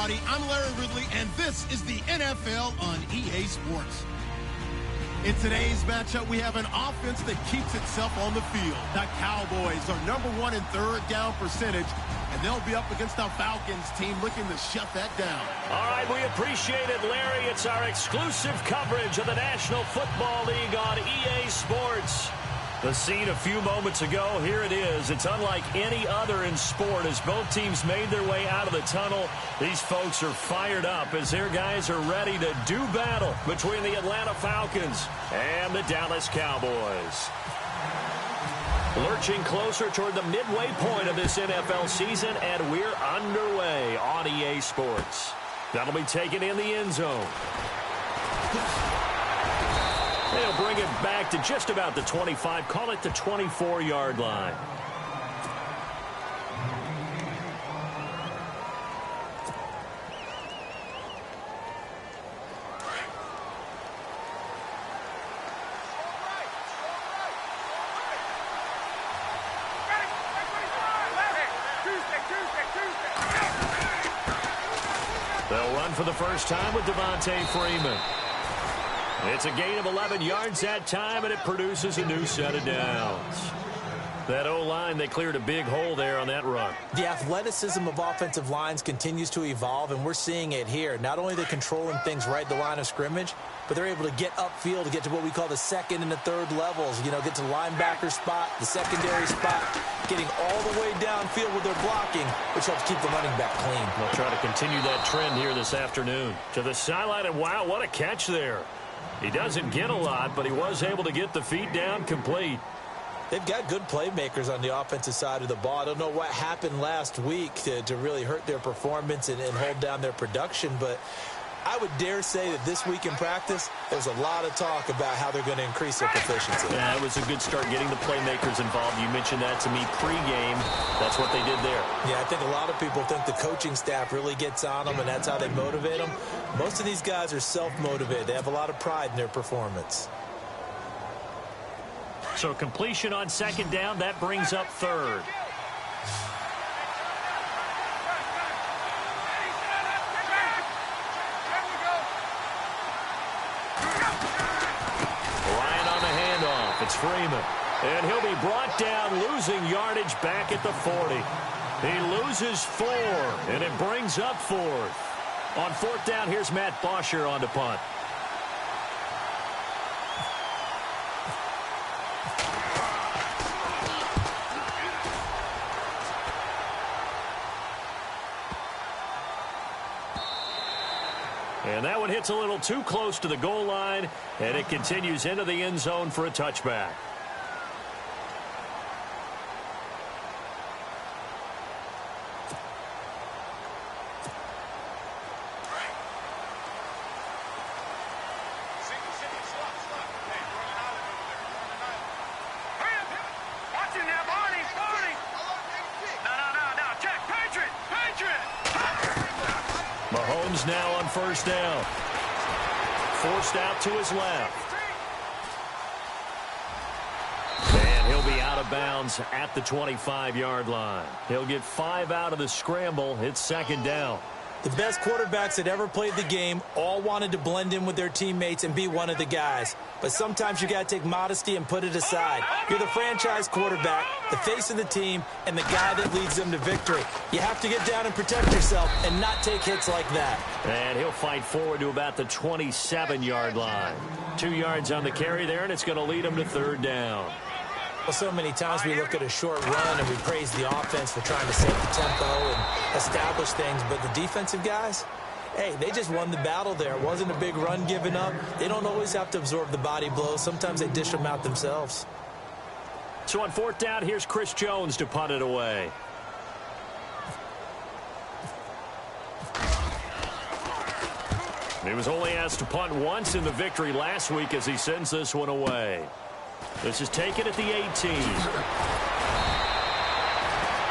everybody. I'm Larry Ridley, and this is the NFL on EA Sports. In today's matchup, we have an offense that keeps itself on the field. The Cowboys are #1 in third down percentage, and they'll be up against the Falcons team looking to shut that down. All right, we appreciate it, Larry. It's our exclusive coverage of the National Football League on EA Sports. The scene a few moments ago, here it is. It's unlike any other in sport as both teams made their way out of the tunnel. These folks are fired up as their guys are ready to do battle between the Atlanta Falcons and the Dallas Cowboys. Lurching closer toward the midway point of this NFL season, and we're underway on EA Sports. That'll be taken in the end zone. They'll bring it back to just about the 25, call it the 24-yard line. They'll run for the first time with Devontae Freeman. It's a gain of 11 yards that time, and it produces a new set of downs. That O-line, they cleared a big hole there on that run. The athleticism of offensive lines continues to evolve, and we're seeing it here. Not only are they controlling things right at the line of scrimmage, but they're able to get upfield to get to what we call the second and the third levels. You know, get to the linebacker spot, the secondary spot, getting all the way downfield with their blocking, which helps keep the running back clean. They'll try to continue that trend here this afternoon. To the sideline, and wow, what a catch there. He doesn't get a lot, but he was able to get the feet down complete. They've got good playmakers on the offensive side of the ball. I don't know what happened last week to really hurt their performance and hold down their production, but I would dare say that this week in practice, there's a lot of talk about how they're going to increase their proficiency. Yeah, it was a good start getting the playmakers involved. You mentioned that to me pregame. That's what they did there. Yeah, I think a lot of people think the coaching staff really gets on them, and that's how they motivate them. Most of these guys are self-motivated. They have a lot of pride in their performance. So completion on second down, that brings up third. Ryan on the handoff. It's Freeman. And he'll be brought down, losing yardage back at the 40. He loses 4, and it brings up 4th. On fourth down, here's Matt Bosher on to punt. And that one hits a little too close to the goal line, and it continues into the end zone for a touchback. Mahomes now on first down. Forced out to his left. And he'll be out of bounds at the 25-yard line. He'll get 5 out of the scramble. It's second down. The best quarterbacks that ever played the game all wanted to blend in with their teammates and be one of the guys. But sometimes you got to take modesty and put it aside. You're the franchise quarterback, the face of the team, and the guy that leads them to victory. You have to get down and protect yourself and not take hits like that. And he'll fight forward to about the 27-yard line. 2 yards on the carry there, and it's going to lead him to third down. Well, so many times we look at a short run and we praise the offense for trying to set the tempo and establish things, but the defensive guys, hey, they just won the battle there. It wasn't a big run given up. They don't always have to absorb the body blows. Sometimes they dish them out themselves. So on fourth down, here's Chris Jones to punt it away. He was only asked to punt once in the victory last week as he sends this one away. This is taken at the 18.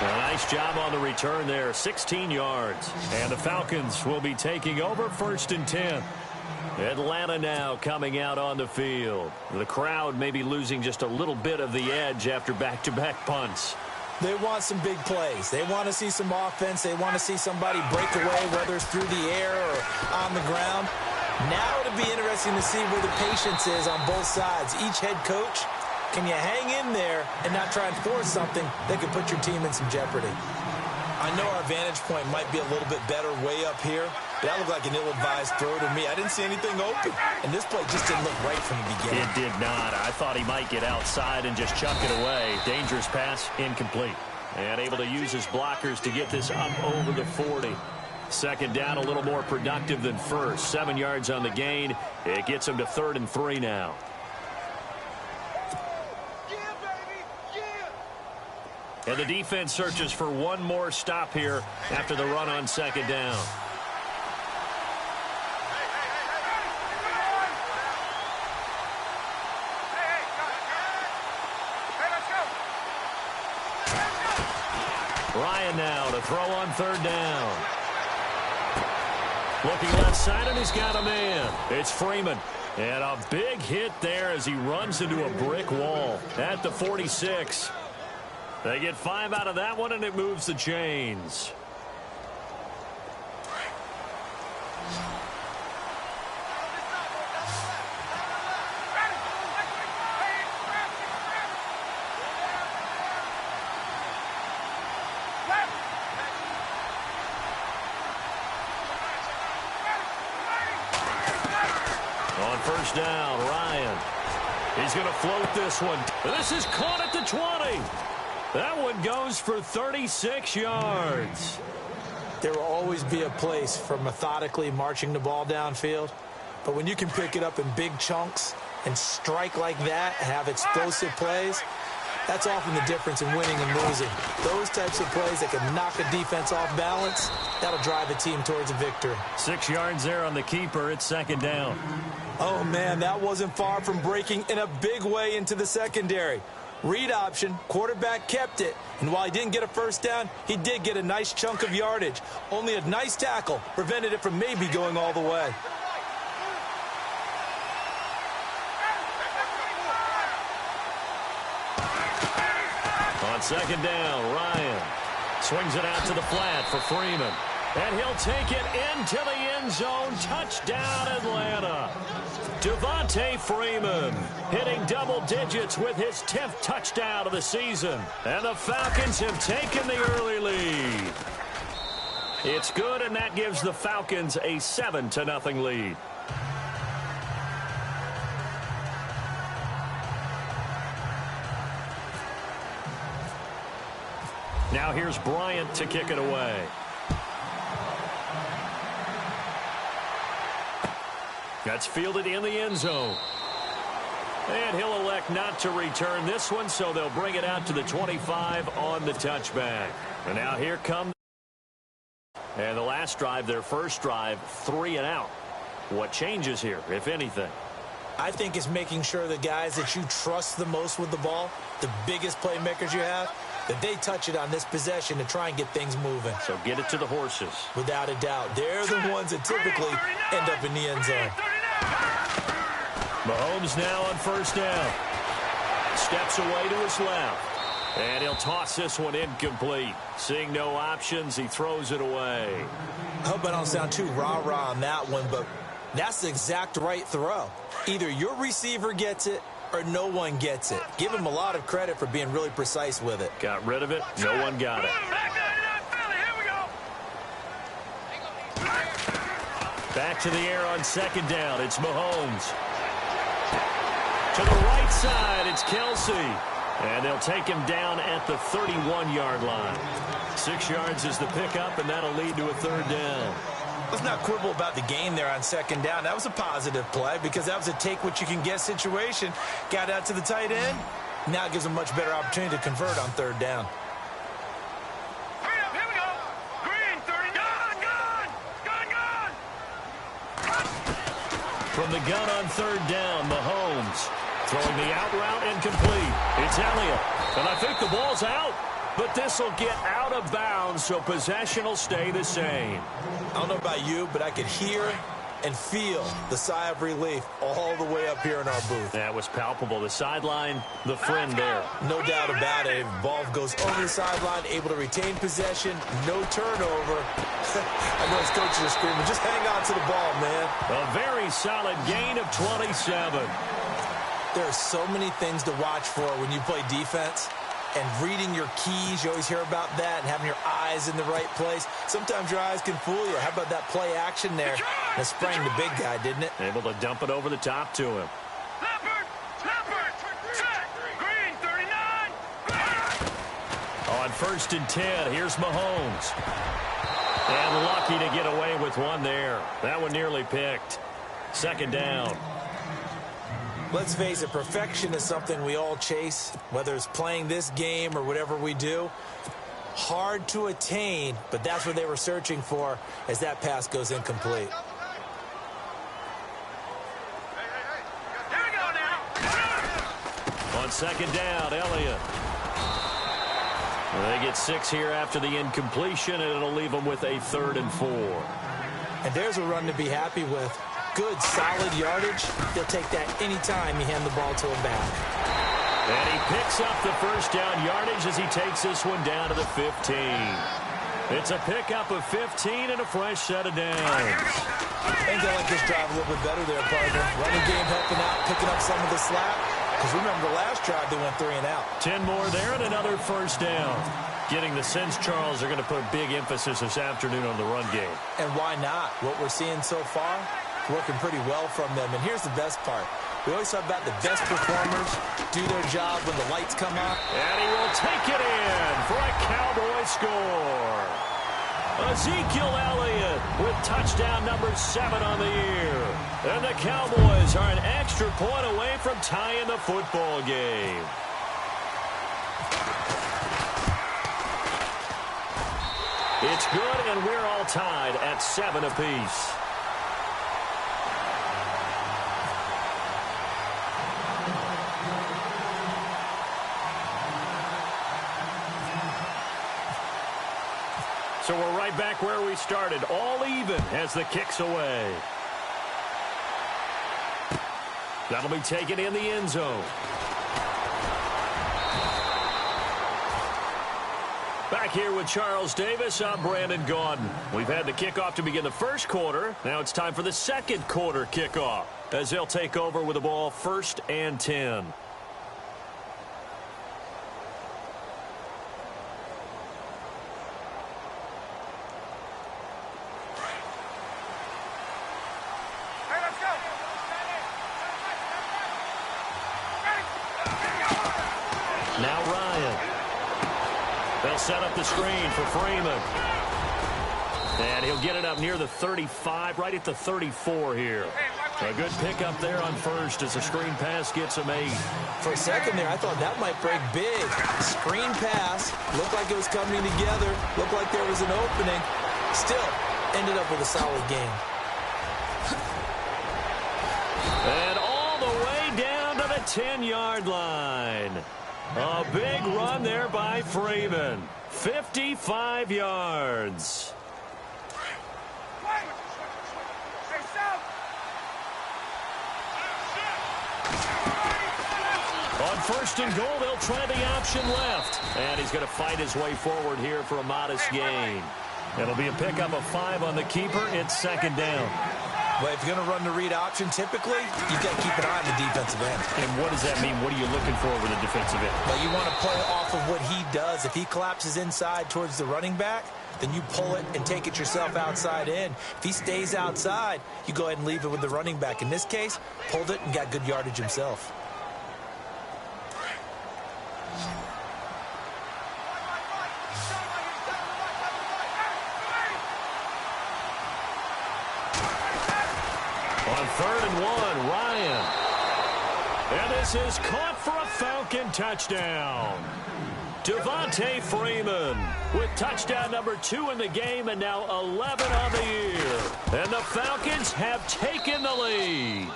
A nice job on the return there, 16 yards. And the Falcons will be taking over first and 10. Atlanta now coming out on the field. The crowd may be losing just a little bit of the edge after back-to-back punts. They want some big plays. They want to see some offense. They want to see somebody break away, whether it's through the air or on the ground. Now it'll be interesting to see where the patience is on both sides. Each head coach, can you hang in there and not try and force something that could put your team in some jeopardy? I know our vantage point might be a little bit better way up here, but that looked like an ill-advised throw to me. I didn't see anything open, and this play just didn't look right from the beginning. It did not. I thought he might get outside and just chuck it away. Dangerous pass, incomplete. And able to use his blockers to get this up over the 40. Second down, a little more productive than first. 7 yards on the gain. It gets him to 3rd and 3 now. And the defense searches for one more stop here after the run on 2nd down. Ryan now to throw on 3rd down. Looking left side, and he's got a man. It's Freeman. And a big hit there as he runs into a brick wall at the 46. They get 5 out of that one, and it moves the chains. On 1st down, Ryan. He's going to float this one. This is caught at the 20. That one goes for 36 yards. There will always be a place for methodically marching the ball downfield. But when you can pick it up in big chunks and strike like that and have explosive plays, that's often the difference in winning and losing. Those types of plays that can knock a defense off balance, that'll drive a team towards a victory. 6 yards there on the keeper. It's 2nd down. Oh, man, that wasn't far from breaking in a big way into the secondary. Read option, quarterback kept it, and while he didn't get a 1st down, he did get a nice chunk of yardage. Only a nice tackle prevented it from maybe going all the way. On 2nd down, Ryan swings it out to the flat for Freeman. And he'll take it into the end zone. Touchdown, Atlanta. Devontae Freeman hitting double digits with his 10th touchdown of the season. And the Falcons have taken the early lead. It's good, and that gives the Falcons a 7-0 lead. Now here's Bryant to kick it away. That's fielded in the end zone. And he'll elect not to return this one, so they'll bring it out to the 25 on the touchback. And now here comes. And the last drive, their first drive, 3 and out. What changes here, if anything? I think it's making sure the guys that you trust the most with the ball, the biggest playmakers you have, that they touch it on this possession to try and get things moving. So get it to the horses. Without a doubt. They're the ones that typically end up in the end zone. Mahomes now on 1st down. Steps away to his left. And he'll toss this one incomplete. Seeing no options, he throws it away. I hope I don't sound too rah-rah on that one, but that's the exact right throw. Either your receiver gets it or no one gets it. Give him a lot of credit for being really precise with it. Got rid of it. No one got it. Back to the air on 2nd down. It's Mahomes. To the right side, it's Kelsey. And they'll take him down at the 31-yard line. 6 yards is the pickup, and that'll lead to a 3rd down. Let's not quibble about the game there on 2nd down. That was a positive play because that was a take-what-you-can-get situation. Got out to the tight end. Now it gives a much better opportunity to convert on 3rd down. Here we go. Green, 30. Gun. From the gun on 3rd down, Mahomes throwing the out route incomplete. It's Elliott. And I think the ball's out. But this will get out of bounds, so possession will stay the same. I don't know about you, but I could hear and feel the sigh of relief all the way up here in our booth. That was palpable. The sideline, the friend there. No doubt about it. Ball goes over the sideline, able to retain possession, no turnover. I know his coaches are screaming, just hang on to the ball, man. A very solid gain of 27. There are so many things to watch for when you play defense. And reading your keys, you always hear about that, and having your eyes in the right place. Sometimes your eyes can fool you. How about that play action there? That sprang the big guy, didn't it? Able to dump it over the top to him. Green, 39. On 1st and 10, here's Mahomes. And lucky to get away with one there. That one nearly picked. 2nd down. Let's face it, perfection is something we all chase, whether it's playing this game or whatever we do. Hard to attain, but that's what they were searching for as that pass goes incomplete. Here we go now. On 2nd down, Elliott. They get 6 here after the incompletion, and it'll leave them with a 3rd and 4. And there's a run to be happy with. Good, solid yardage. They'll take that anytime you hand the ball to him back. And he picks up the 1st down yardage as he takes this one down to the 15. It's a pickup of 15 and a fresh set of downs. I think they like this drive a little bit better there, partner. Running game helping out, picking up some of the slack. Because remember, the last drive they went 3 and out. 10 more there and another 1st down. Getting the sense, Charles, are going to put big emphasis this afternoon on the run game. And why not? What we're seeing so far, working pretty well from them. And here's the best part. We always talk about the best performers do their job when the lights come on. And he will take it in for a Cowboy score. Ezekiel Elliott with touchdown number 7 on the year. And the Cowboys are an extra point away from tying the football game. It's good, and we're all tied at 7 apiece. So we're right back where we started, all even as the kick's away. That'll be taken in the end zone. Back here with Charles Davis, I'm Brandon Gaudin. We've had the kickoff to begin the 1st quarter. Now it's time for the 2nd quarter kickoff as they'll take over with the ball 1st and 10. Now Ryan. They'll set up the screen for Freeman. And he'll get it up near the 35, right at the 34 here. A good pickup there on 1st as the screen pass gets him 8. For a second there, I thought that might break big. Screen pass, looked like it was coming together, looked like there was an opening. Still, ended up with a solid game. And all the way down to the 10-yard line. A big run there by Freeman. 55 yards. On 1st and goal, they'll try the option left. And he's going to fight his way forward here for a modest gain. It'll be a pickup of 5 on the keeper. It's 2nd down. Well, if you're going to run the read option, typically, you've got to keep an eye on the defensive end. And what does that mean? What are you looking for with the defensive end? Well, you want to play off of what he does. If he collapses inside towards the running back, then you pull it and take it yourself outside in. If he stays outside, you go ahead and leave it with the running back. In this case, pulled it and got good yardage himself. On 3rd and 1, Ryan. And this is caught for a Falcon touchdown. Devontae Freeman with touchdown number 2 in the game and now 11 on the year. And the Falcons have taken the lead.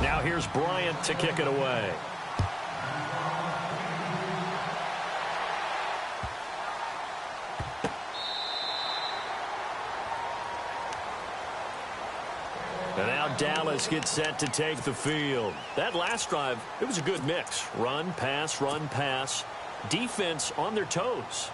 Now here's Bryant to kick it away. And now Dallas gets set to take the field. That last drive, it was a good mix. Run, pass, defense on their toes.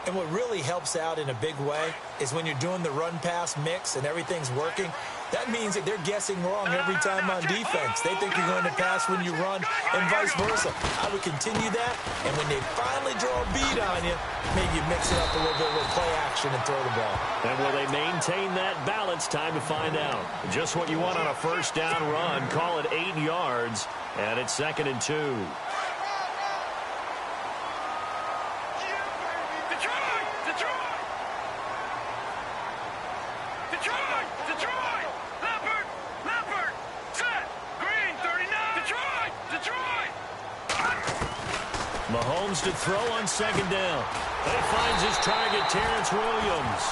And what really helps out in a big way is when you're doing the run-pass mix and everything's working, that means that they're guessing wrong every time on defense. They think you're going to pass when you run and vice versa. I would continue that, and when they finally draw a beat on you, maybe you mix it up a little bit with play action and throw the ball. And will they maintain that balance? Time to find out. Just what you want on a first down run. Call it 8 yards, and it's 2nd and 2. Mahomes to throw on 2nd down. And he finds his target, Terrence Williams.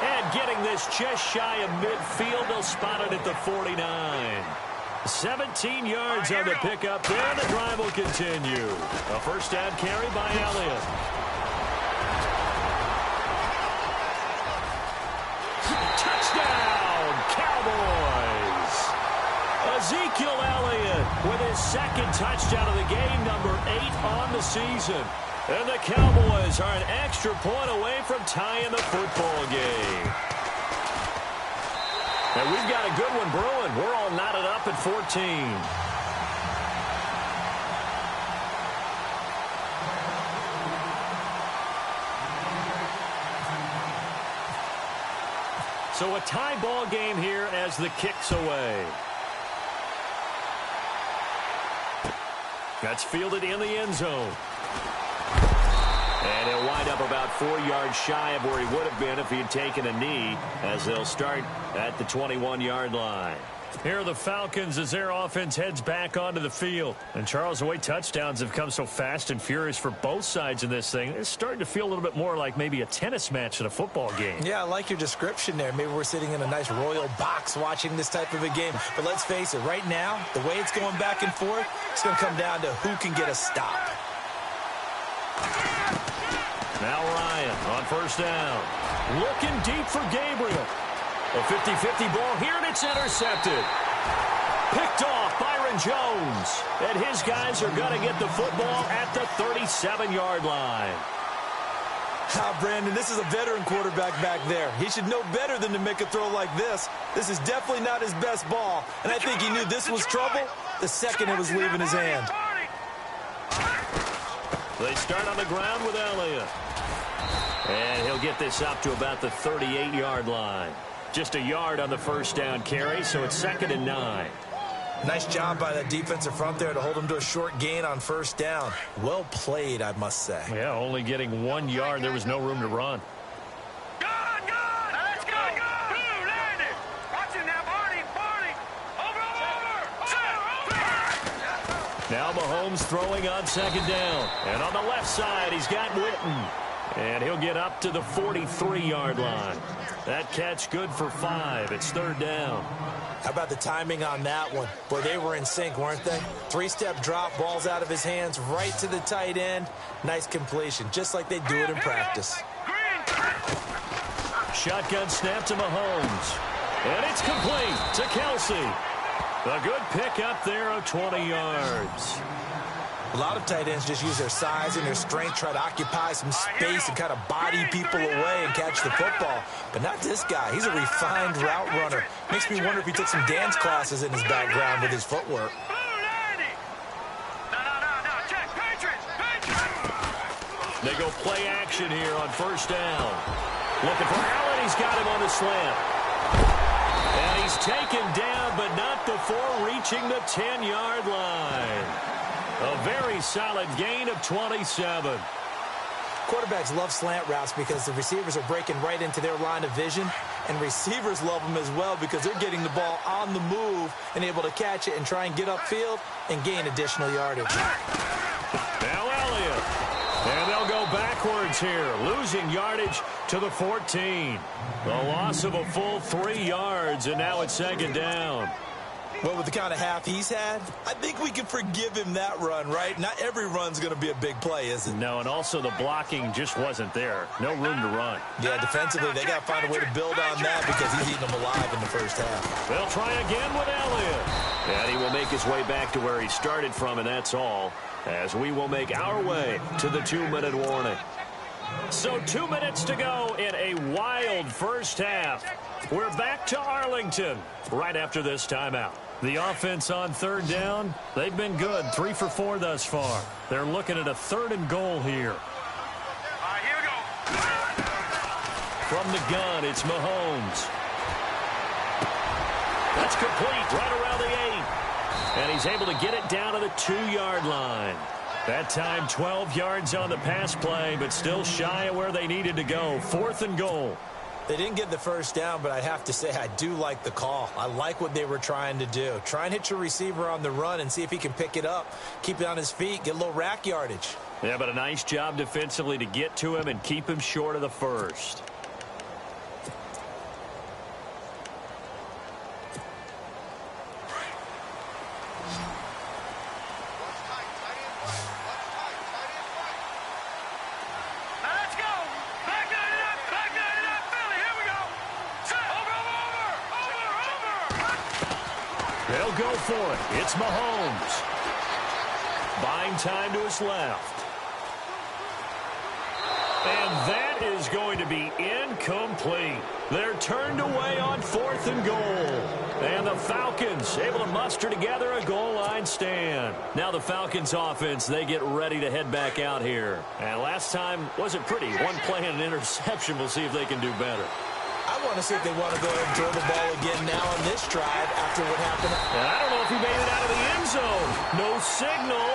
And getting this just shy of midfield, they'll spot it at the 49. 17 yards on the pickup there. The drive will continue. A first down carry by Elliott. Touchdown, Cowboys! Ezekiel Elliott with his 2nd touchdown of the game, number 8 on the season. And the Cowboys are an extra point away from tying the football game. And we've got a good one brewing. We're all knotted up at 14. So a tie ball game here as the kick's away. That's fielded in the end zone. And he'll wind up about 4 yards shy of where he would have been if he had taken a knee, as they'll start at the 21-yard line. Here are the Falcons as their offense heads back onto the field. And, Charles, the way touchdowns have come so fast and furious for both sides in this thing, it's starting to feel a little bit more like maybe a tennis match in a football game. Yeah, I like your description there. Maybe we're sitting in a nice royal box watching this type of a game. But let's face it, right now, the way it's going back and forth, it's going to come down to who can get a stop. Now Ryan on first down. Looking deep for Gabriel. A 50-50 ball here, and it's intercepted. Picked off Byron Jones. And his guys are going to get the football at the 37-yard line. Brandon, this is a veteran quarterback back there. He should know better than to make a throw like this. This is definitely not his best ball. And I think he knew this was trouble the second it was leaving his hand. They start on the ground with Elliott. And he'll get this up to about the 38-yard line. Just a yard on the first down carry, so it's 2nd and 9. Nice job by that defensive front there to hold him to a short gain on first down. Well played, I must say. Yeah, only getting 1 yard. There was no room to run. Let's go! Blue landed! Watching that, Barney! Over! Now Mahomes throwing on 2nd down. And on the left side, he's got Witten. And he'll get up to the 43-yard line. That catch good for 5. It's 3rd down. How about the timing on that one? Boy, they were in sync, weren't they? 3-step drop, balls out of his hands, right to the tight end. Nice completion, just like they do it in practice. Shotgun snap to Mahomes. And it's complete to Kelsey. A good pick up there of 20 yards. A lot of tight ends just use their size and their strength, try to occupy some space and kind of body people away and catch the football. But not this guy. He's a refined route runner. Makes me wonder if he took some dance classes in his background with his footwork. They go play action here on first down. Looking for Allen. He's got him on the slant. And he's taken down, but not before reaching the 10-yard line. A very solid gain of 27. Quarterbacks love slant routes because the receivers are breaking right into their line of vision, and receivers love them as well because they're getting the ball on the move and able to catch it and try and get upfield and gain additional yardage. Now Elliott. And they'll go backwards here, losing yardage to the 14. The loss of a full 3 yards, and now it's 2nd down. Well, with the kind of half he's had, I think we can forgive him that run, right? Not every run's going to be a big play, is it? No, and also the blocking just wasn't there. No room to run. Yeah, defensively, they got to find a way to build on that because he's eating them alive in the first half. They'll try again with Elliott. And he will make his way back to where he started from, and that's all, as we will make our way to the 2-minute warning. So 2 minutes to go in a wild first half. We're back to Arlington right after this timeout. The offense on third down, they've been good, 3 for 4 thus far. They're looking at a 3rd and goal here. Here we go. From the gun, it's Mahomes. That's complete right around the 8. And he's able to get it down to the 2-yard line. That time 12 yards on the pass play, but still shy of where they needed to go. 4th and goal. They didn't get the first down, but I have to say I do like the call. I like what they were trying to do. Try and hit your receiver on the run and see if he can pick it up, keep it on his feet, get a little rack yardage. Yeah, but a nice job defensively to get to him and keep him short of the first. They'll go for it. It's Mahomes. Buying time to his left. And that is going to be incomplete. They're turned away on 4th and goal. And the Falcons able to muster together a goal line stand. Now the Falcons offense, they get ready to head back out here. And last time wasn't pretty. One play and an interception. We'll see if they can do better. I want to see if they want to go ahead and throw the ball again now on this drive after what happened. And I don't know if he made it out of the end zone. No signal.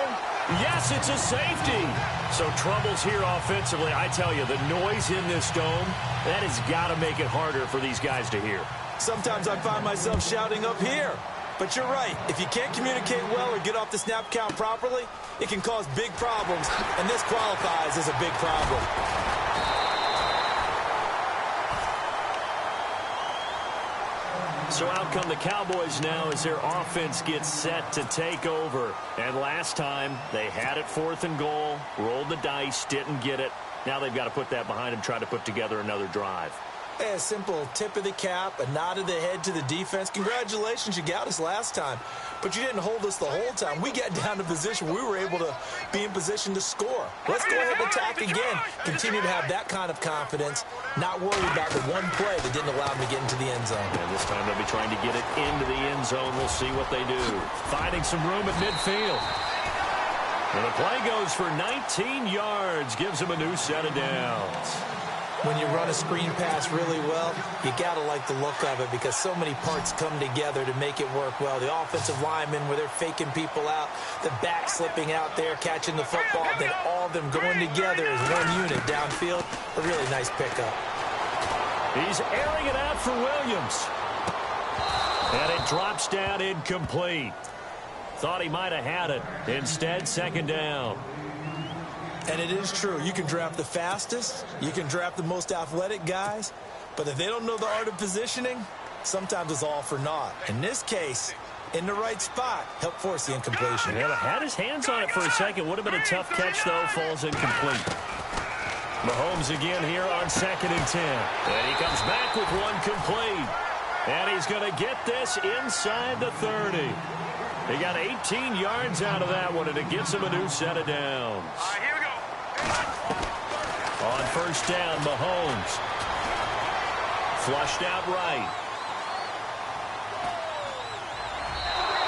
Yes, it's a safety. So troubles here offensively. I tell you, the noise in this dome, that has got to make it harder for these guys to hear. Sometimes I find myself shouting up here. But you're right. If you can't communicate well or get off the snap count properly, it can cause big problems. And this qualifies as a big problem. So out come the Cowboys now as their offense gets set to take over. And last time, they had it 4th and goal, rolled the dice, didn't get it. Now they've got to put that behind them, try to put together another drive. A simple tip of the cap, a nod of the head to the defense. Congratulations, you got us last time. But you didn't hold us the whole time. We got down to position. We were able to be in position to score. Let's go ahead and attack again. Continue to have that kind of confidence. Not worried about the one play that didn't allow them to get into the end zone. And this time they'll be trying to get it into the end zone. We'll see what they do. Finding some room at midfield. And the play goes for 19 yards. Gives them a new set of downs. When you run a screen pass really well, you got to like the look of it because so many parts come together to make it work well. The offensive linemen where they're faking people out, the back slipping out there, catching the football, then all of them going together as one unit downfield. A really nice pickup. He's airing it out for Williams. And it drops down incomplete. Thought he might have had it. Instead, 2nd down. And it is true. You can draft the fastest. You can draft the most athletic guys. But if they don't know the art of positioning, sometimes it's all for naught. In this case, in the right spot, help force the incompletion. Yeah, had his hands on it for a second. Would have been a tough catch, though. Falls incomplete. Mahomes again here on 2nd and 10. And he comes back with one complete. And he's going to get this inside the 30. He got 18 yards out of that one, and it gets him a new set of downs. Here we go. On 1st down, Mahomes. Flushed out right.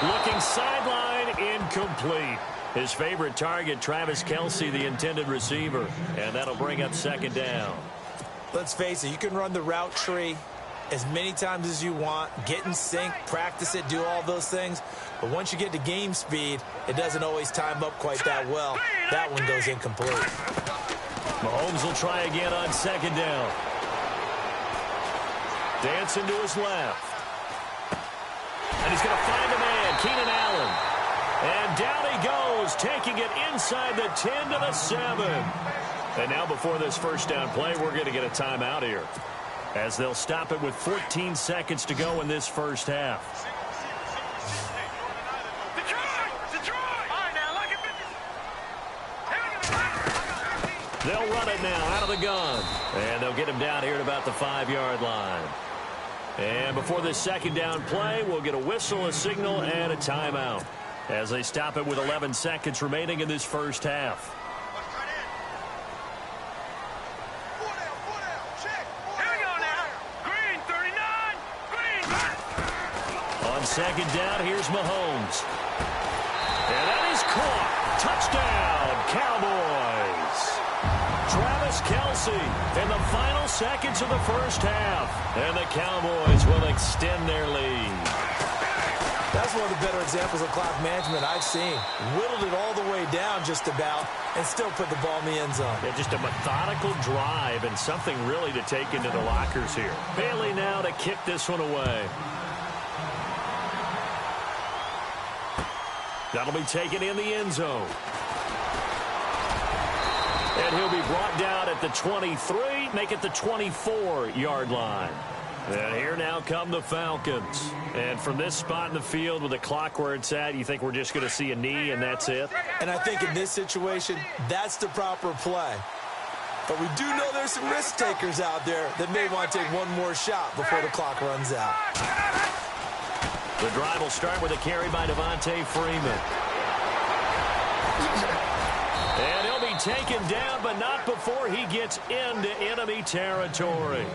Looking sideline, incomplete. His favorite target, Travis Kelce, the intended receiver. And that'll bring up 2nd down. Let's face it, you can run the route tree as many times as you want, get in sync, practice it, do all those things. But once you get to game speed, it doesn't always time up quite that well. That one goes incomplete. Mahomes will try again on 2nd down. Dancing to his left. And he's going to find a man, Keenan Allen. And down he goes, taking it inside the 10 to the 7. And now before this 1st down play, we're going to get a timeout here, as they'll stop it with 14 seconds to go in this 1st half. They'll run it now out of the gun. And they'll get him down here at about the 5-yard line. And before this second down play, we'll get a whistle, a signal, and a timeout as they stop it with 11 seconds remaining in this first half. On second down, here's Mahomes. And that is caught. Touchdown, Cowboys. Travis Kelce in the final seconds of the first half. And the Cowboys will extend their lead. That's one of the better examples of clock management I've seen. Whittled it all the way down just about and still put the ball in the end zone. Yeah, just a methodical drive and something really to take into the lockers here. Bailey now to kick this one away. That'll be taken in the end zone. And he'll be brought down at the 23, make it the 24-yard line. And here now come the Falcons. And from this spot in the field with the clock where it's at, you think we're just going to see a knee and that's it? And I think in this situation, that's the proper play. But we do know there's some risk takers out there that may want to take one more shot before the clock runs out. The drive will start with a carry by Devontae Freeman. And he'll be taken down, but not before he gets into enemy territory.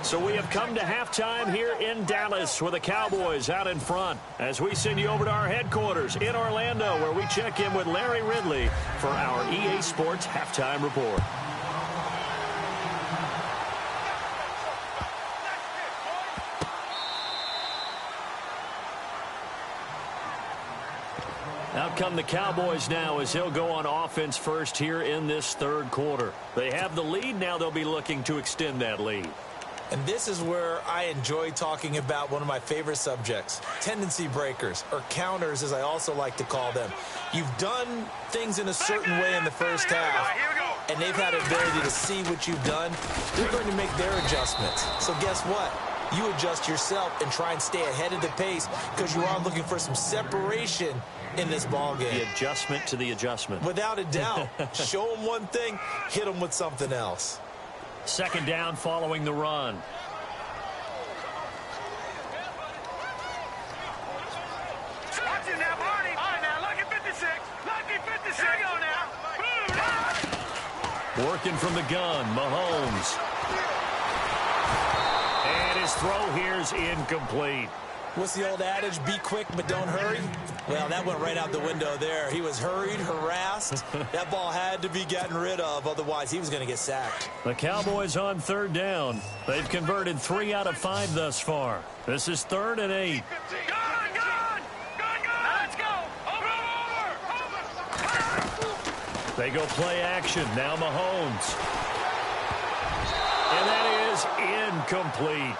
So we have come to halftime here in Dallas with the Cowboys out in front as we send you over to our headquarters in Orlando where we check in with Larry Ridley for our EA Sports Halftime Report. Out come the Cowboys now as he'll go on offense first here in this third quarter. They have the lead. Now they'll be looking to extend that lead. And this is where I enjoy talking about one of my favorite subjects, tendency breakers, or counters as I also like to call them. You've done things in a certain way in the first half, and they've had an ability to see what you've done. They're going to make their adjustments. So guess what? You adjust yourself and try and stay ahead of the pace because you are looking for some separation in this ball game. The adjustment to the adjustment. Without a doubt. Show them one thing, hit them with something else. Second down following the run. Watching now, Barney. All right, now, lucky 56. Lucky 56. Here we go now. Working from the gun, Mahomes. And his throw here's incomplete. What's the old adage? Be quick, but don't hurry. Well, that went right out the window there. He was hurried, harassed. That ball had to be gotten rid of. Otherwise, he was going to get sacked. The Cowboys on third down. They've converted 3 out of 5 thus far. This is 3rd and 8. Let's go. Over. They go play action. Now Mahomes. And that is incomplete.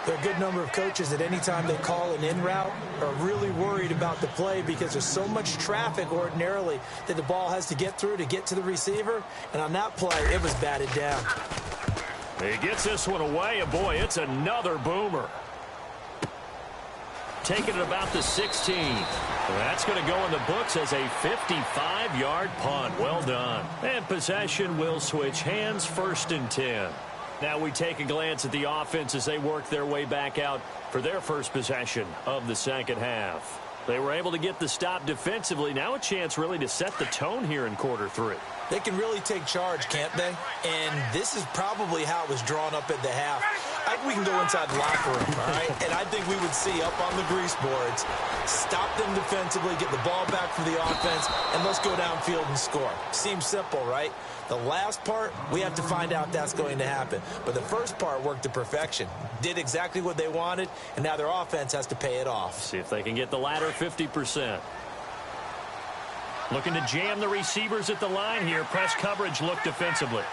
There are a good number of coaches that any time they call an in route are really worried about the play because there's so much traffic ordinarily that the ball has to get through to get to the receiver. And on that play, it was batted down. He gets this one away, and boy, it's another boomer. Taking it about the 16. That's going to go in the books as a 55-yard punt. Well done. And possession will switch hands, 1st and 10. Now we take a glance at the offense as they work their way back out for their first possession of the second half. They were able to get the stop defensively. Now a chance really to set the tone here in quarter 3. They can really take charge, can't they? And this is probably how it was drawn up at the half. I think we can go inside the locker room, all right? And I think we would see up on the grease boards, stop them defensively, get the ball back for the offense, and let's go downfield and score. Seems simple, right? The last part, we have to find out if that's going to happen. But the first part worked to perfection. Did exactly what they wanted, and now their offense has to pay it off. See if they can get the latter 50%. Looking to jam the receivers at the line here. Press coverage look defensively.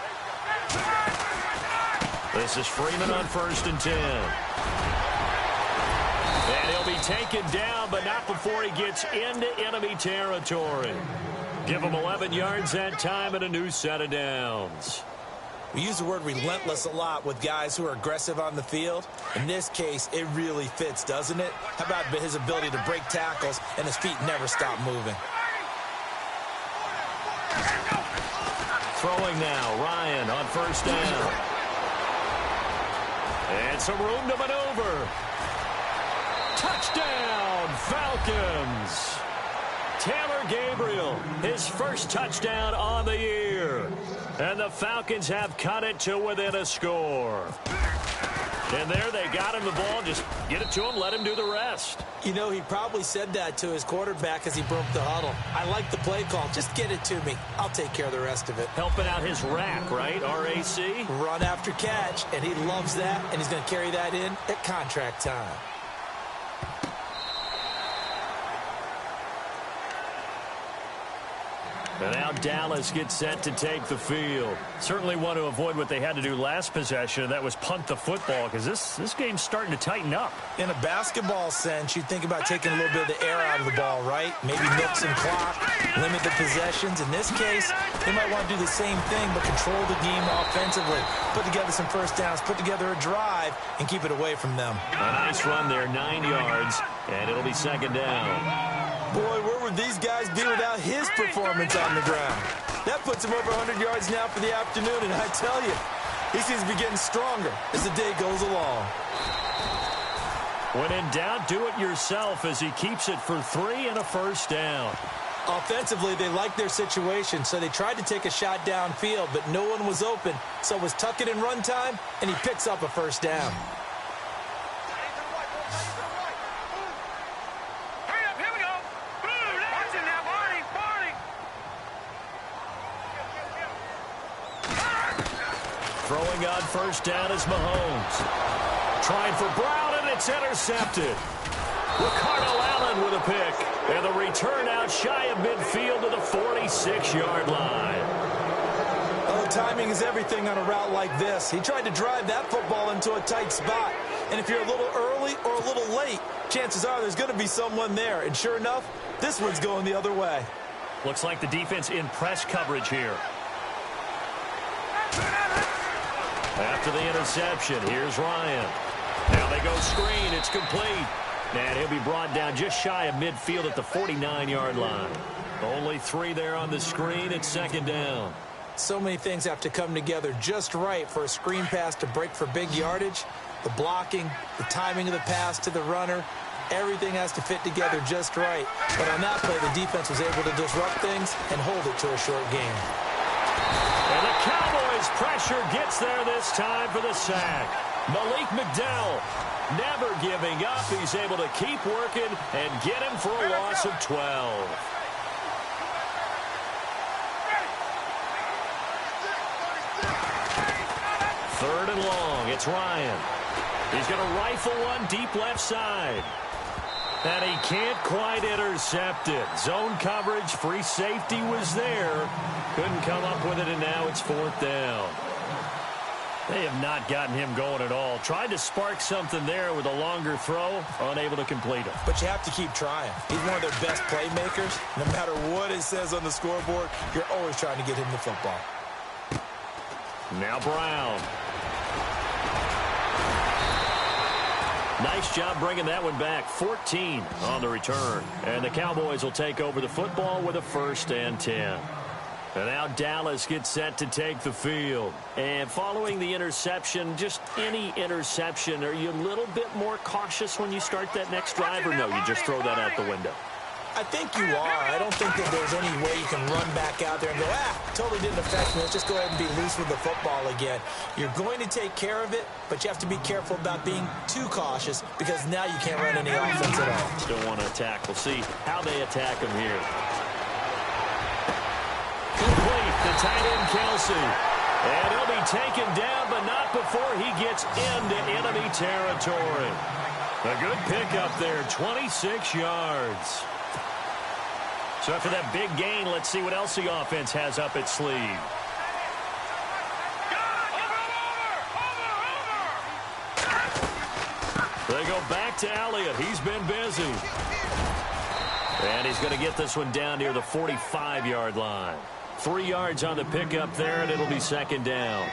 This is Freeman on 1st and 10. And he'll be taken down, but not before he gets into enemy territory. Give him 11 yards that time and a new set of downs. We use the word relentless a lot with guys who are aggressive on the field. In this case, it really fits, doesn't it? How about his ability to break tackles and his feet never stop moving? Throwing now, Ryan on first down. And some room to maneuver. Touchdown, Falcons. Taylor Gabriel, his first touchdown on the year. And the Falcons have cut it to within a score. And there they got him the ball. Just get it to him, let him do the rest. You know, he probably said that to his quarterback as he broke the huddle. I like the play call. Just get it to me. I'll take care of the rest of it. Helping out his rack, right? RAC? Run after catch, and he loves that, and he's going to carry that in at contract time. And now Dallas gets set to take the field. Certainly want to avoid what they had to do last possession, and that was punt the football, because this game's starting to tighten up. In a basketball sense, you think about taking a little bit of the air out of the ball, right? Maybe milk some clock, limit the possessions. In this case, they might want to do the same thing, but control the game offensively. Put together some first downs, put together a drive, and keep it away from them. A nice run there, 9 yards, and it'll be second down. Boy, where would these guys be without his performance on the ground? That puts him over 100 yards now for the afternoon, and I tell you, he seems to be getting stronger as the day goes along. When in doubt, do it yourself as he keeps it for 3 and a first down. Offensively, they liked their situation, so they tried to take a shot downfield, but no one was open, so it was tuck it in run time, and he picks up a first down. Throwing on first down is Mahomes. Trying for Brown, and it's intercepted. Ricardo Allen with a pick. And the return out shy of midfield to the 46-yard line. Oh, timing is everything on a route like this. He tried to drive that football into a tight spot. And if you're a little early or a little late, chances are there's going to be someone there. And sure enough, this one's going the other way. Looks like the defense in press coverage here. After the interception, here's Ryan. Now they go screen. It's complete. And he'll be brought down just shy of midfield at the 49-yard line. Only 3 there on the screen. It's second down. So many things have to come together just right for a screen pass to break for big yardage. The blocking, the timing of the pass to the runner, everything has to fit together just right. But on that play, the defense was able to disrupt things and hold it to a short game. And the Cowboys' pressure gets there this time for the sack. Malik McDowell never giving up. He's able to keep working and get him for a loss of 12. Third and long. It's Ryan. He's going to rifle one deep left side. And he can't quite intercept it. Zone coverage, free safety was there. Couldn't come up with it, and now it's fourth down. They have not gotten him going at all. Tried to spark something there with a longer throw, unable to complete it. But you have to keep trying. He's one of their best playmakers. No matter what it says on the scoreboard, you're always trying to get him the football. Now Brown. Nice job bringing that one back. 14 on the return. And the Cowboys will take over the football with a 1st and 10. And now Dallas gets set to take the field. And following the interception, just any interception, are you a little bit more cautious when you start that next drive, or no, you just throw that out the window? I think you are. I don't think that there's any way you can run back out there and go, totally didn't affect me. Let's just go ahead and be loose with the football again. You're going to take care of it, but you have to be careful about being too cautious because now you can't run any offense at all. Still want to attack. We'll see how they attack him here. Complete to tight end Kelsey. And he'll be taken down, but not before he gets into enemy territory. A good pickup there, 26 yards. So after that big gain, let's see what else the offense has up its sleeve. They go back to Elliott. He's been busy. And he's going to get this one down near the 45-yard line. 3 yards on the pickup there, and it'll be second down.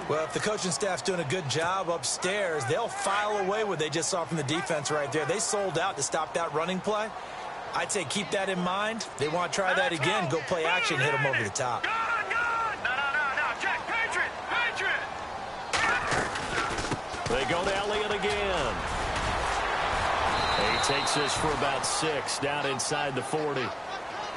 Well, if the coaching staff's doing a good job upstairs, they'll file away what they just saw from the defense right there. They sold out to stop that running play. I'd say keep that in mind. They want to try that again. Go play action, hit them over the top. No. Check. Patriot. They go to Elliott again. He takes this for about 6 down inside the 40.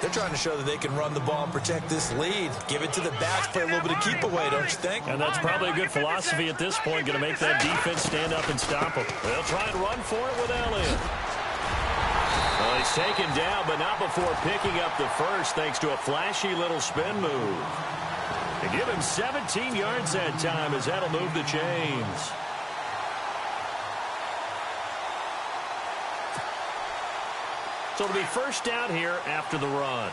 They're trying to show that they can run the ball and protect this lead. Give it to the backs, play a little bit of keep away, don't you think? And that's probably a good philosophy at this point, going to make that defense stand up and stop them. They'll try and run for it with Elliott. Well, he's taken down, but not before picking up the first, thanks to a flashy little spin move. They give him 17 yards that time, as that'll move the chains. So it'll be first down here after the run.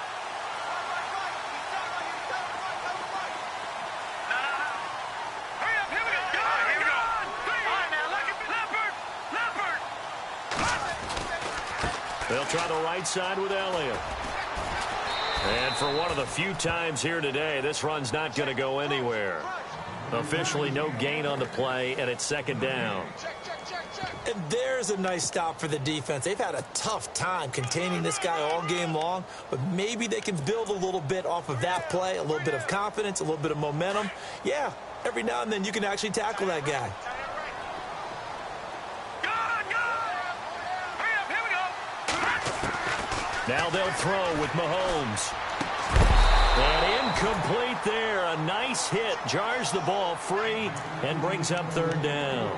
Hurry up, here we go. Here we go. All right, now, Leopard. They'll try the right side with Elliott. And for one of the few times here today, this run's not going to go anywhere. Officially no gain on the play, and it's second down. And there's a nice stop for the defense. They've had a tough time containing this guy all game long, but maybe they can build a little bit off of that play, a little bit of confidence, a little bit of momentum. Yeah, every now and then you can actually tackle that guy. Hurry up, here we go. Now they'll throw with Mahomes. And incomplete there. A nice hit. Jars the ball free and brings up third down.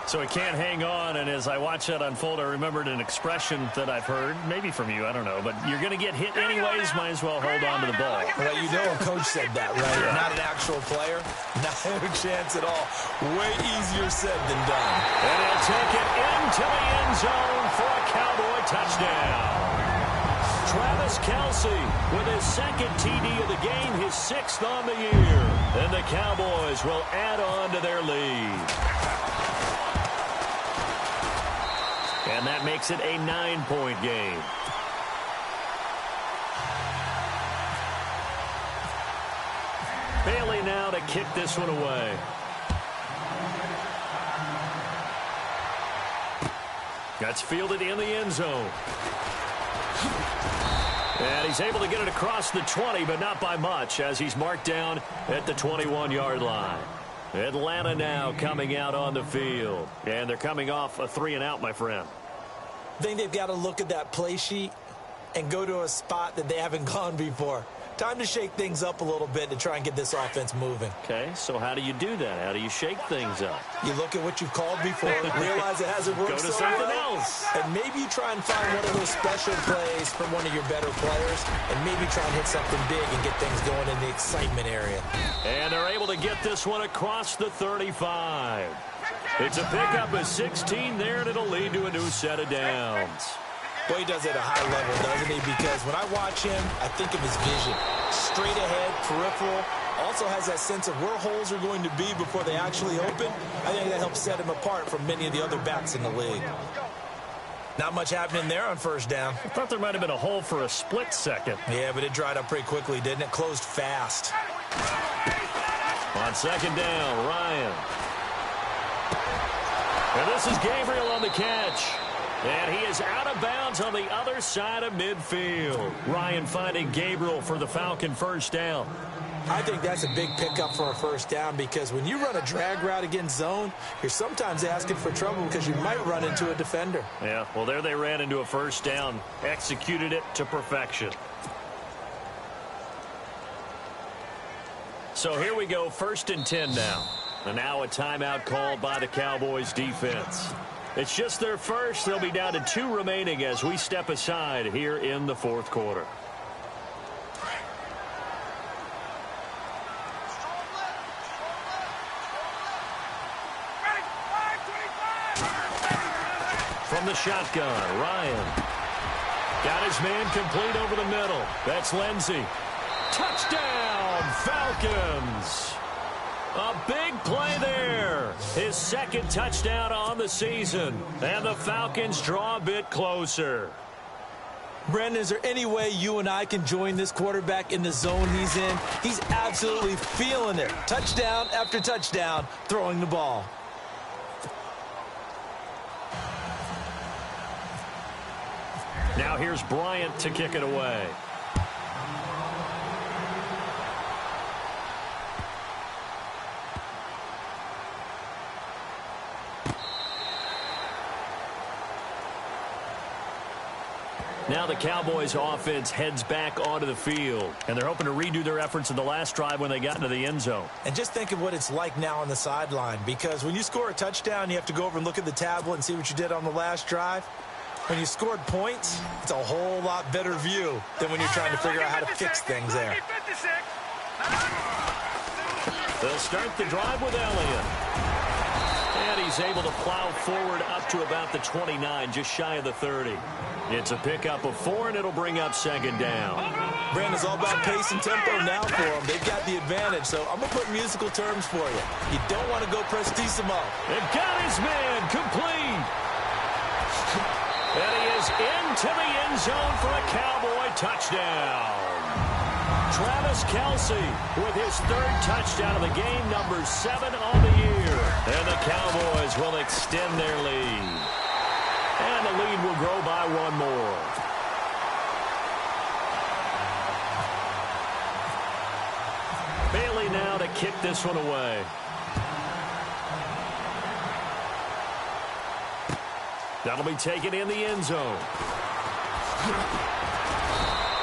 So he can't hang on, and as I watch that unfold, I remembered an expression that I've heard, maybe from you, I don't know, but you're going to get hit anyways, might as well hold on to the ball. Well, you know a coach said that, right? Yeah. Not an actual player. Not a chance at all. Way easier said than done. And he'll take it into the end zone for a Cowboy touchdown. Travis Kelce with his second TD of the game, his 6th on the year. And the Cowboys will add on to their lead. And that makes it a 9-point game. Bailey now to kick this one away. That's fielded in the end zone. And he's able to get it across the 20, but not by much, as he's marked down at the 21-yard line. Atlanta now coming out on the field. And they're coming off a 3-and-out, my friend. I think they've got to look at that play sheet and go to a spot that they haven't gone before. Time to shake things up a little bit to try and get this offense moving. Okay, so how do you do that? How do you shake things up? You look at what you've called before, realize it hasn't worked Go to so something well, else. and maybe you try and find one of those special plays from one of your better players, and maybe try and hit something big and get things going in the excitement area. And they're able to get this one across the 35. It's a pickup of 16 there, and it'll lead to a new set of downs. Boy, he does it at a high level, doesn't he? Because when I watch him, I think of his vision. Straight ahead, peripheral. Also has that sense of where holes are going to be before they actually open. I think that helps set him apart from many of the other backs in the league. Not much happening there on first down. I thought there might have been a hole for a split second. Yeah, but it dried up pretty quickly, didn't it? Closed fast. On second down, Ryan. And this is Gabriel on the catch. And he is out of bounds on the other side of midfield. Ryan finding Gabriel for the Falcon first down. I think that's a big pickup for a first down, because when you run a drag route against zone, you're sometimes asking for trouble because you might run into a defender. Yeah, well, there they ran into a first down, executed it to perfection. So here we go, 1st and 10 now. And now a timeout called by the Cowboys defense. It's just their first. They'll be down to 2 remaining as we step aside here in the 4th quarter. From the shotgun, Ryan. Got his man complete over the middle. That's Lindsey. Touchdown, Falcons. A big play there. His 2nd touchdown on the season. And the Falcons draw a bit closer. Brandon, is there any way you and I can join this quarterback in the zone he's in? He's absolutely feeling it. Touchdown after touchdown, throwing the ball. Now here's Bryant to kick it away. Now the Cowboys offense heads back onto the field, and they're hoping to redo their efforts in the last drive when they got into the end zone. And just think of what it's like now on the sideline, because when you score a touchdown, you have to go over and look at the tablet and see what you did on the last drive. When you scored points, it's a whole lot better view than when you're trying to figure out how to fix things there. They'll start the drive with Elliott. And he's able to plow forward up to about the 29, just shy of the 30. It's a pickup of 4, and it'll bring up second down. Brandon's all about pace and tempo now for them. They've got the advantage, so I'm going to put musical terms for you. You don't want to go prestissimo. It got his man complete. And he is into the end zone for a Cowboy touchdown. Travis Kelce with his 3rd touchdown of the game, number 7 on the year. And the Cowboys will extend their lead. And the lead will grow by 1 more. Bailey now to kick this one away. That'll be taken in the end zone.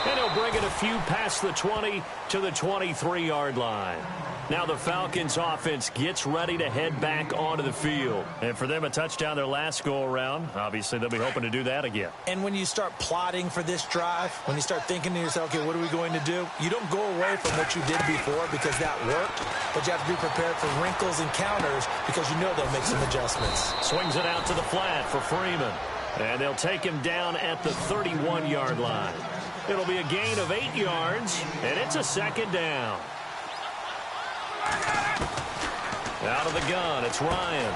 And he'll bring it a few past the 20 to the 23-yard line. Now the Falcons offense gets ready to head back onto the field. And for them, a touchdown their last go-around. Obviously, they'll be hoping to do that again. And when you start plotting for this drive, when you start thinking to yourself, okay, what are we going to do? You don't go away from what you did before because that worked, but you have to be prepared for wrinkles and counters because you know they'll make some adjustments. Swings it out to the flat for Freeman. And they'll take him down at the 31-yard line. It'll be a gain of 8 yards, and it's a second down. Out of the gun, it's Ryan.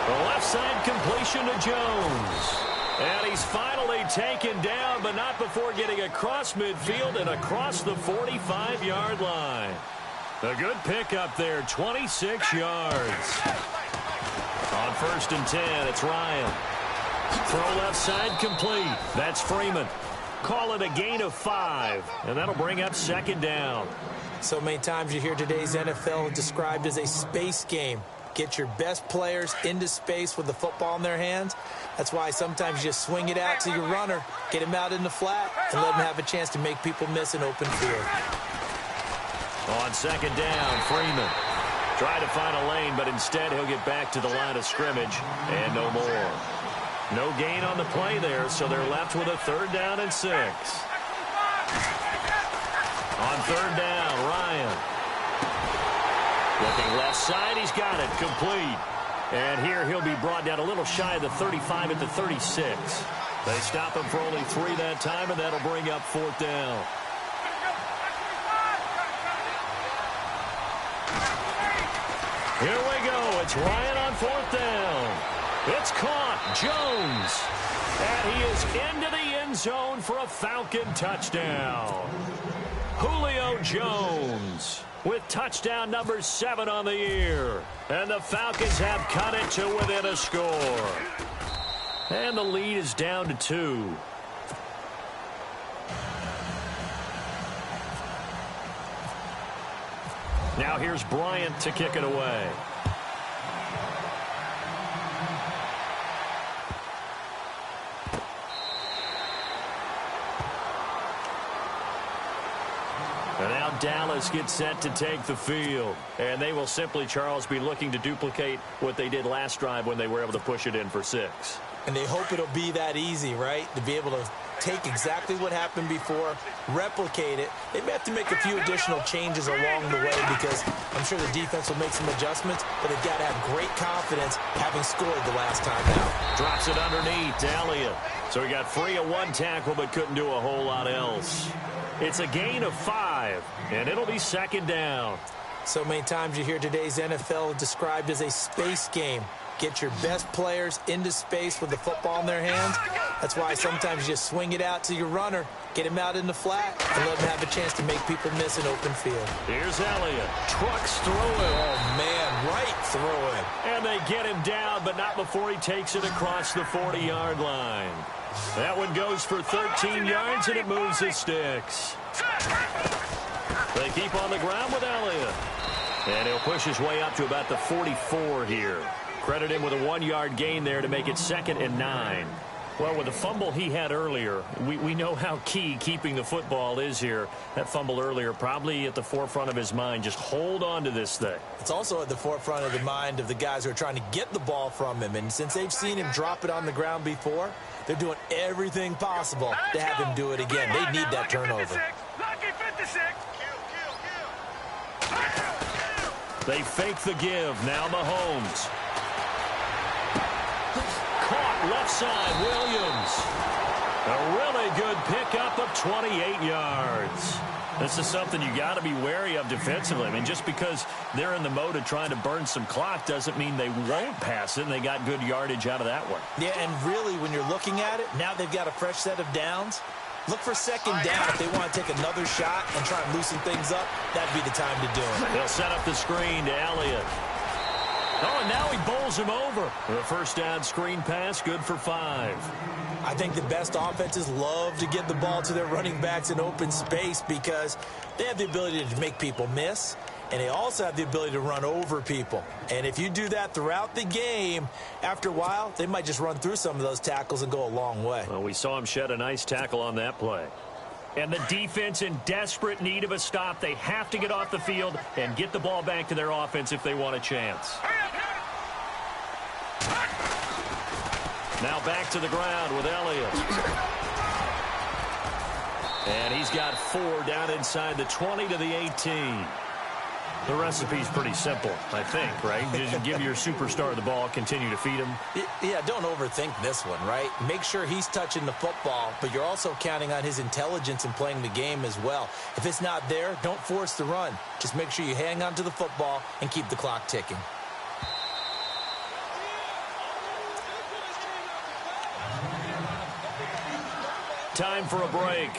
The left side completion to Jones. And he's finally taken down, but not before getting across midfield and across the 45-yard line. A good pickup there, 26 yards. On 1st and 10, it's Ryan. Throw left side complete. That's Freeman. Call it a gain of 5, and that'll bring up second down. So many times you hear today's NFL described as a space game. Get your best players into space with the football in their hands. That's why sometimes you just swing it out to your runner, get him out in the flat, and let him have a chance to make people miss an open field. On second down, Freeman. Try to find a lane, but instead he'll get back to the line of scrimmage, and no more. No gain on the play there, so they're left with a 3rd down and 6. On 3rd down, Ryan. Looking left side, he's got it, complete. And here he'll be brought down a little shy of the 35 at the 36. They stop him for only 3 that time, and that'll bring up 4th down. Here we go. It's Ryan on 4th down. It's caught. Jones. And he is into the end zone for a Falcon touchdown. Julio Jones with touchdown number 7 on the year. And the Falcons have cut it to within a score. And the lead is down to 2. Now here's Bryant to kick it away. And now Dallas gets set to take the field. And they will simply, Charles, be looking to duplicate what they did last drive when they were able to push it in for 6. And they hope it'll be that easy, right? To be able to take exactly what happened before, replicate it. They may have to make a few additional changes along the way because I'm sure the defense will make some adjustments, but they've got to have great confidence having scored the last time out. Drops it underneath to Elliott. So he got free of 1 tackle but couldn't do a whole lot else. It's a gain of 5, and it'll be second down. So many times you hear today's NFL described as a space game. Get your best players into space with the football in their hands, That's why sometimes you just swing it out to your runner, get him out in the flat, and let him have a chance to make people miss an open field. Here's Elliott. Trucks through it. Oh, man, right through it. And they get him down, but not before he takes it across the 40-yard line. That one goes for 13 yards, and it moves the sticks. They keep on the ground with Elliott. And he'll push his way up to about the 44 here. Credit him with a 1-yard gain there to make it 2nd and 9. Well, with the fumble he had earlier, we know how key keeping the football is here. That fumble earlier probably at the forefront of his mind. Just hold on to this thing. It's also at the forefront of the mind of the guys who are trying to get the ball from him. And since they've seen him drop it on the ground before, they're doing everything possible to have him do it again. They need that turnover. They fake the give. Now Mahomes. Caught left side, Williams. A really good pickup of 28 yards. This is something you got to be wary of defensively. I mean, just because they're in the mode of trying to burn some clock doesn't mean they won't pass it, and they got good yardage out of that one. Yeah, and really, when you're looking at it, now they've got a fresh set of downs. Look for 2nd down if they want to take another shot and try and loosen things up. That'd be the time to do it. They'll set up the screen to Elliott. Oh, and now he bowls him over. The first down screen pass, good for 5. I think the best offenses love to get the ball to their running backs in open space because they have the ability to make people miss, and they also have the ability to run over people. And if you do that throughout the game, after a while, they might just run through some of those tackles and go a long way. Well, we saw him shed a nice tackle on that play. And the defense in desperate need of a stop. They have to get off the field and get the ball back to their offense if they want a chance. Now back to the ground with Elliott. And he's got 4 down inside the 20 to the 18. The recipe's pretty simple, I think, right? Just give your superstar the ball, continue to feed him. Yeah, don't overthink this one, right? Make sure he's touching the football, but you're also counting on his intelligence in playing the game as well. If it's not there, don't force the run. Just make sure you hang on to the football and keep the clock ticking. Time for a break.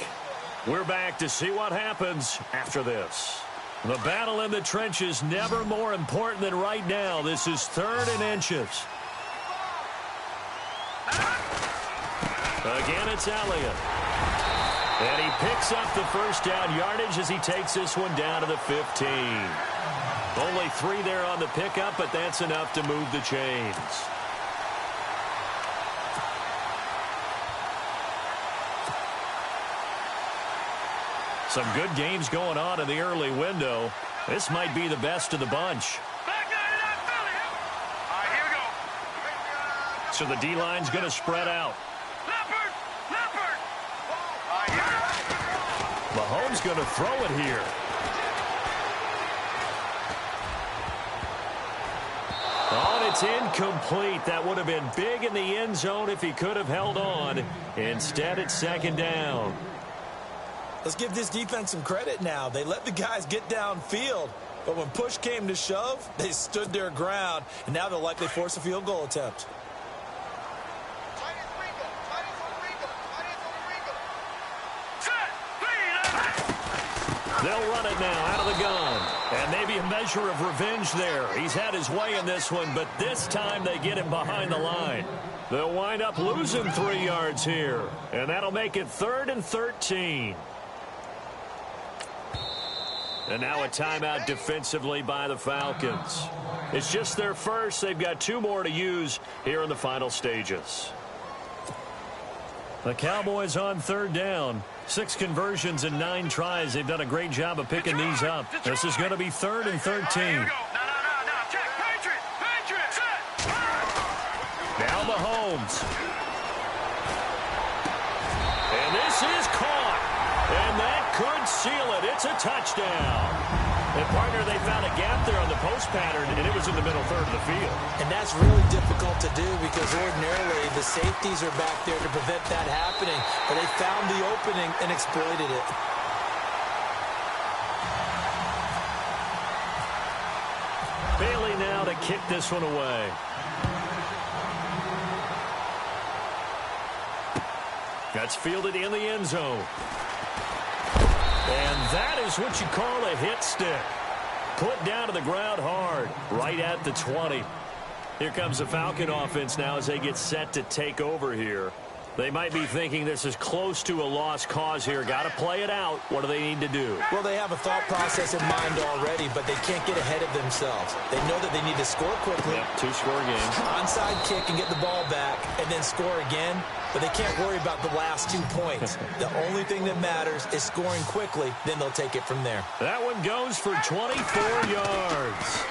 We're back to see what happens after this. The battle in the trenches never more important than right now. This is 3rd and inches. Again, it's Elliott. And he picks up the first down yardage as he takes this one down to the 15. Only 3 there on the pickup, but that's enough to move the chains. Some good games going on in the early window. This might be the best of the bunch. So the D-line's going to spread out. Mahomes going to throw it here. Oh, and it's incomplete. That would have been big in the end zone if he could have held on. Instead, it's 2nd down. Let's give this defense some credit now. They let the guys get downfield, but when push came to shove, they stood their ground, and now they'll likely force a field goal attempt. They'll run it now out of the gun. And maybe a measure of revenge there. He's had his way in this one, but this time they get him behind the line. They'll wind up losing 3 yards here, and that'll make it 3rd and 13. And now a timeout defensively by the Falcons. It's just their first. They've got 2 more to use here in the final stages. The Cowboys on 3rd down. 6 conversions and 9 tries. They've done a great job of picking these up. This is going to be 3rd and 13. Now Mahomes. And this is caught. And that could seal it. It's a touchdown. And, partner, they found a gap there on the post pattern, and it was in the middle third of the field. And that's really difficult to do because ordinarily the safeties are back there to prevent that happening. But they found the opening and exploited it. Bailey now to kick this one away. That's fielded in the end zone. And that is what you call a hit stick. Put down to the ground hard, right at the 20. Here comes the Falcon offense now as they get set to take over here. They might be thinking this is close to a lost cause here. Got to play it out. What do they need to do? Well, they have a thought process in mind already, but they can't get ahead of themselves. They know that they need to score quickly. Yep, two-score game. Onside kick and get the ball back and then score again, but they can't worry about the last 2 points. The only thing that matters is scoring quickly, then they'll take it from there. That one goes for 24 yards.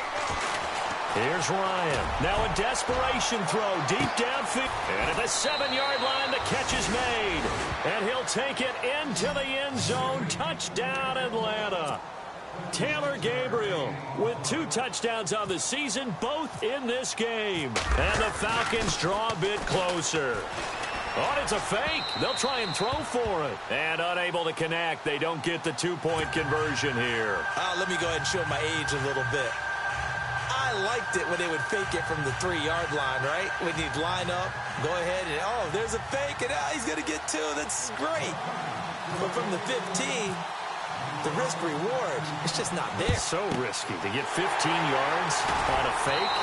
Here's Ryan. Now a desperation throw deep downfield. And at the 7-yard line, the catch is made. And he'll take it into the end zone. Touchdown, Atlanta. Taylor Gabriel with 2 touchdowns on the season, both in this game. And the Falcons draw a bit closer. Oh, it's a fake. They'll try and throw for it. And unable to connect. They don't get the 2-point conversion here. Let me go ahead and show my age a little bit. I liked it when they would fake it from the 3-yard line, right? When you'd line up, go ahead and, oh, there's a fake, and he's going to get 2. That's great. But from the 15, the risk-reward, it's just not there. So risky to get 15 yards on a fake.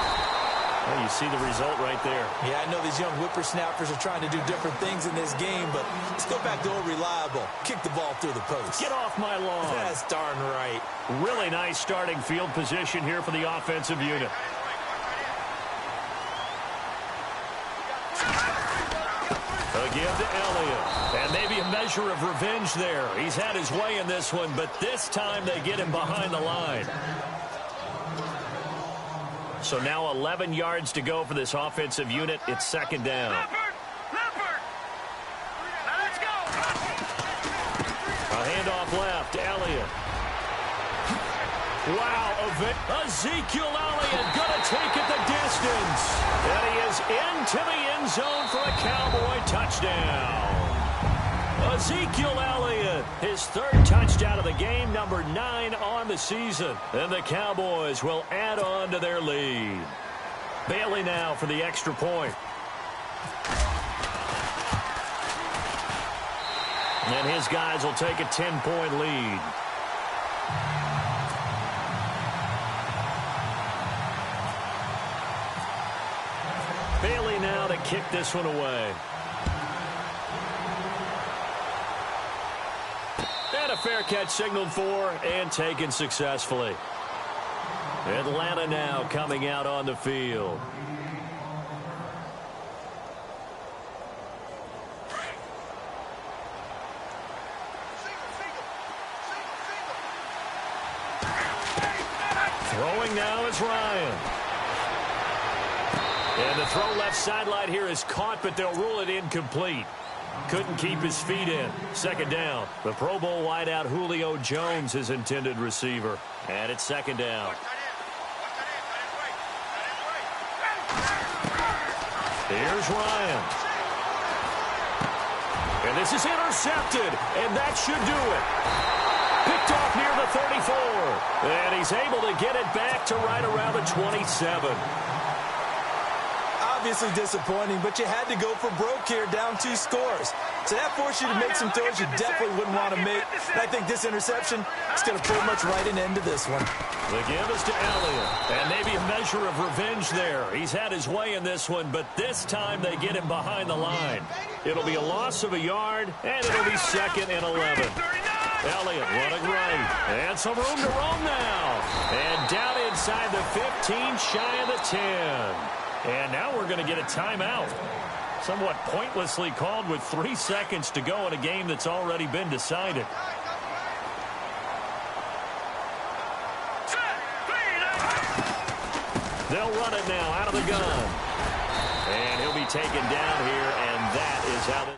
Well, you see the result right there. Yeah, I know these young whippersnappers are trying to do different things in this game, but let's go back to old reliable. Kick the ball through the post. Get off my lawn. That's darn right. Really nice starting field position here for the offensive unit. A give to Elliott. And maybe a measure of revenge there. He's had his way in this one, but this time they get him behind the line. So now 11 yards to go for this offensive unit. It's second down. Leopard. Now let's go. A handoff left to Elliott. Wow, Ezekiel Elliott going to take it the distance. And he is into the end zone for a Cowboy touchdown. Ezekiel Elliott, his 3rd touchdown of the game, number 9 on the season. And the Cowboys will add on to their lead. Bailey now for the extra point. And his guys will take a 10-point lead. Bailey now to kick this one away. And a fair catch signaled for and taken successfully. Atlanta now coming out on the field. Throwing now is Ryan. And the throw left sideline here is caught, but they'll rule it incomplete. Couldn't keep his feet in. Second down. The Pro Bowl wideout Julio Jones, his intended receiver. And it's second down. Here's Ryan. And this is intercepted. And that should do it. Picked off near the 34. And he's able to get it back to right around the 27. Obviously disappointing, but you had to go for broke here, down 2 scores. So that forced you to make some throws you definitely wouldn't want to make. And I think this interception is going to pretty much write an end to this one. The give is to Elliott. And maybe a measure of revenge there. He's had his way in this one, but this time they get him behind the line. It'll be a loss of a yard, and it'll be 2nd and 11. Elliott running right. And some room to roam now. And down inside the 15, shy of the 10. And now we're going to get a timeout. Somewhat pointlessly called with 3 seconds to go in a game that's already been decided. They'll run it now out of the gun. And he'll be taken down here, and that is how